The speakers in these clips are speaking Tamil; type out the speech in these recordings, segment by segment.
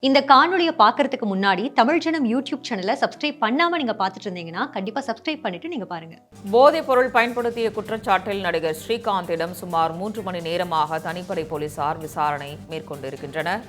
இந்த காணொளியை பார்க்கறதுக்கு முன்னாடி தமிழ் ஜனம் யூடியூப் சேனலை சப்ஸ்கிரைப் பண்ணாம நீங்க பார்த்துட்டு இருந்தீங்கன்னா கண்டிப்பா சப்ஸ்கிரைப் பண்ணிட்டு நீங்க பாருங்க. போதைப் பொருள் பயன்படுத்திய குற்றச்சாட்டில் நடிகர் ஸ்ரீகாந்திடம் சுமார் 3 மணி நேரமாக தனிப்படை போலீசார் விசாரணை மேற்கொண்டிருக்கின்றனர்.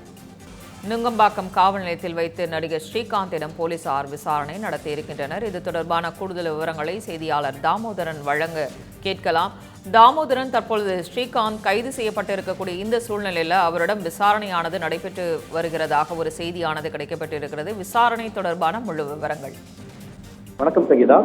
நுங்கம்பாக்கம் காவல் நிலையத்தில் வைத்து நடிகர் ஸ்ரீகாந்திடம் போலீசார் விசாரணை நடத்தியிருக்கின்றனர். இது தொடர்பான கூடுதல் விவரங்களை செய்தியாளர் தாமோதரன் வழங்க கேட்கலாம். தாமோதரன், தற்பொழுது ஸ்ரீகாந்த் கைது செய்யப்பட்டிருக்கக்கூடிய இந்த சூழ்நிலையில் அவரிடம் விசாரணையானது நடைபெற்று வருகிறதாக ஒரு செய்தியானது கிடைக்கப்பட்டிருக்கிறது. விசாரணை தொடர்பான முழு விவரங்கள். வணக்கம் சங்கீதா.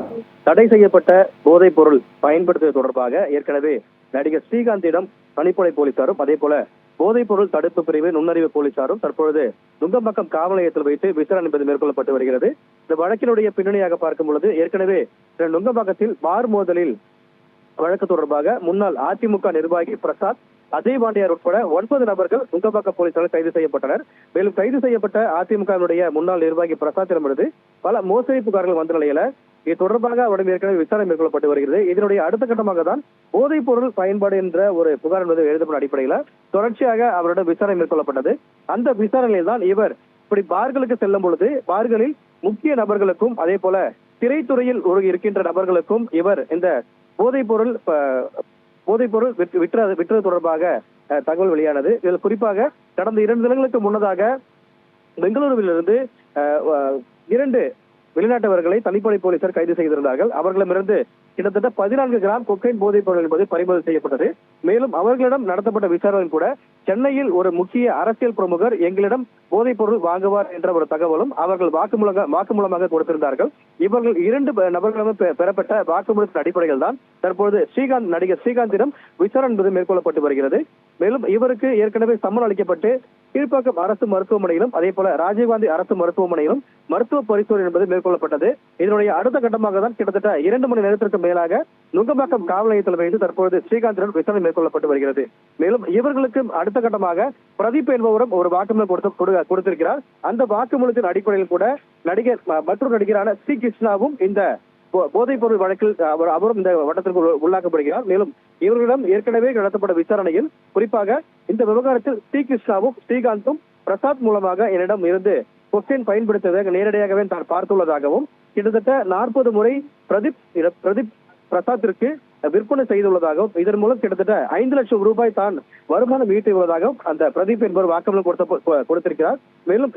தடை செய்யப்பட்ட போதைப் பொருள் பயன்படுத்துவது தொடர்பாக ஏற்கனவே நடிகர் ஸ்ரீகாந்திடம் தனிப்படை போலீசாரும் அதே போல போதைப் பொருள் தடுப்பு பிரிவு நுண்ணறிவு போலீசாரும் தற்பொழுது நுங்கம்பாக்கம் காவல் நிலையத்தில் வைத்து விசாரணை என்பது மேற்கொள்ளப்பட்டு வருகிறது. இந்த வழக்கினுடைய பின்னணியாக பார்க்கும் பொழுது ஏற்கனவே நுங்கம்பாக்கத்தில் பார் மோதலில் வழக்கு தொடர்பாக முன்னாள் அதிமுக நிர்வாகி பிரசாத், அஜய் பாண்டியார் உட்பட 9 நபர்கள் நுங்கம்பாக்கம் போலீசாரால் கைது செய்யப்பட்டனர். மேலும் கைது செய்யப்பட்ட அதிமுகவினுடைய முன்னாள் நிர்வாகி பிரசாத்திடமிருந்து பல மோசடி புகார்கள் வந்த நிலையில இது தொடர்பாக அவரிடம் ஏற்கனவே விசாரணை மேற்கொள்ளப்பட்டு வருகிறது. இதனுடைய அடுத்த கட்டமாக தான் போதைப் பொருள் பயன்பாடு என்ற ஒரு புகார் என்பது எழுதப்பட்ட அடிப்படையில தொடர்ச்சியாக அவரிடம் விசாரணை மேற்கொள்ளப்பட்டது. அந்த விசாரணையில் தான் இவர் இப்படி பார்களுக்கு செல்லும் பொழுது பார்களில் முக்கிய நபர்களுக்கும் அதே போல திரைத்துறையில் இருக்கின்ற நபர்களுக்கும் இவர் இந்த போதைப் பொருள் விற்றது தொடர்பாக தகவல் வெளியானது. இதில் குறிப்பாக கடந்த 2 தினங்களுக்கு முன்னதாக பெங்களூருவிலிருந்து 2 வெளிநாட்டவர்களை தனிப்படை போலீசார் கைது செய்திருந்தார்கள். அவர்களிடமிருந்து கிட்டத்தட்ட 14 கிராம் கொக்கைன் போதைப் பொருள் என்பது பறிமுதல் செய்யப்பட்டது. மேலும் அவர்களிடம் நடத்தப்பட்ட விசாரணையில் கூட சென்னையில் ஒரு முக்கிய அரசியல் பிரமுகர் எங்களிடம் போதைப் பொருள் வாங்குவார் என்ற ஒரு தகவலும் அவர்கள் வாக்குமூலமாக கொடுத்திருந்தார்கள். இவர்கள் 2 நபர்களிடம் பெறப்பட்ட வாக்குமூலத்தின் அடிப்படையில் தான் தற்போது நடிகர் ஸ்ரீகாந்திடம் விசாரணை என்பது மேற்கொள்ளப்பட்டு வருகிறது. மேலும் இவருக்கு ஏற்கனவே சம்மன் அளிக்கப்பட்டு கீழ்ப்பாக்கம் அரசு மருத்துவமனையிலும் அதே போல ராஜீவ்காந்தி அரசு மருத்துவமனையிலும் மருத்துவ பரிசோதனை என்பது மேற்கொள்ளப்பட்டது. இதனுடைய அடுத்த கட்டமாக தான் கிட்டத்தட்ட 2 மணி நேரத்திற்கு மேலாக நுங்கம்பாக்கம் காவல் நிலையத்தில் வைத்து தற்போது ஸ்ரீகாந்திடம் விசாரணை மேற்கொள்ளப்பட்டு வருகிறது. மேலும் இவர்களுக்கு அடுத்த கட்டமாக பிரதீப் என்பவரும் ஒரு வாக்குமூலம் கொடுத்திருக்கிறார். அந்த வாக்குமூலத்தின் அடிப்படையில் கூட மற்றொரு நடிகரான ஸ்ரீ கிருஷ்ணாவும் இந்த போதைப் பொருள் வழக்கில் அவரும் இந்த வட்டத்திற்கு உள்ளாக்கப்படுகிறார். மேலும் இவர்களிடம் ஏற்கனவே நடத்தப்பட்ட விசாரணையில் குறிப்பாக இந்த விவகாரத்தில் ஸ்ரீ கிருஷ்ணாவும் ஸ்ரீகாந்தும் பிரசாத் மூலமாக என்னிடம் இருந்து கொக்கைன் பயன்படுத்துவதை நேரடியாகவே தான் பார்த்துள்ளதாகவும் கிட்டத்தட்ட 40 முறை பிரதீப் பிரசாத்திற்கு விற்பனை செய்துள்ளதாகவும் இதன் மூலம் கிட்டத்தட்ட 5 லட்சம் ரூபாய் தான் வருமானம் ஈட்டியுள்ளதாகவும் அந்த பிரதீப் என்பவர் வாக்குமூலம் கொடுத்திருக்கிறார். மேலும்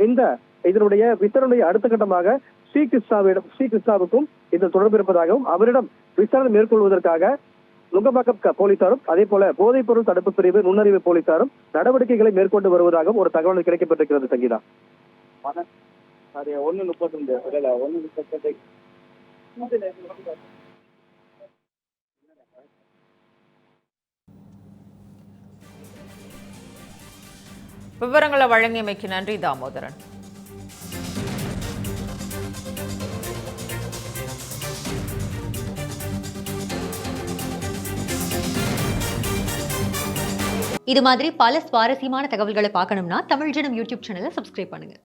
இதனுடைய விசாரணையை அடுத்த கட்டமாக ஸ்ரீ கிருஷ்ணாவுக்கும் இதில் தொடர்பு இருப்பதாகவும் அவரிடம் விசாரணை மேற்கொள்வதற்காக நுங்கம்பாக்கம் போலீசாரும் அதே போல போதைப் பொருள் தடுப்பு பிரிவு நுண்ணறிவு போலீசாரும் நடவடிக்கைகளை மேற்கொண்டு வருவதாகவும் ஒரு தகவல் கிடைக்கப்பட்டிருக்கிறது. சங்கீதா. விவரங்களை வழங்கியமைக்கு நன்றி தாமோதரன். இது மாதிரி பல சுவாரஸ்யமான தகவல்களை பார்க்கணும்னா தமிழ் ஜனம் யூடியூப் சேனலை சப்ஸ்கிரைப் பண்ணுங்க.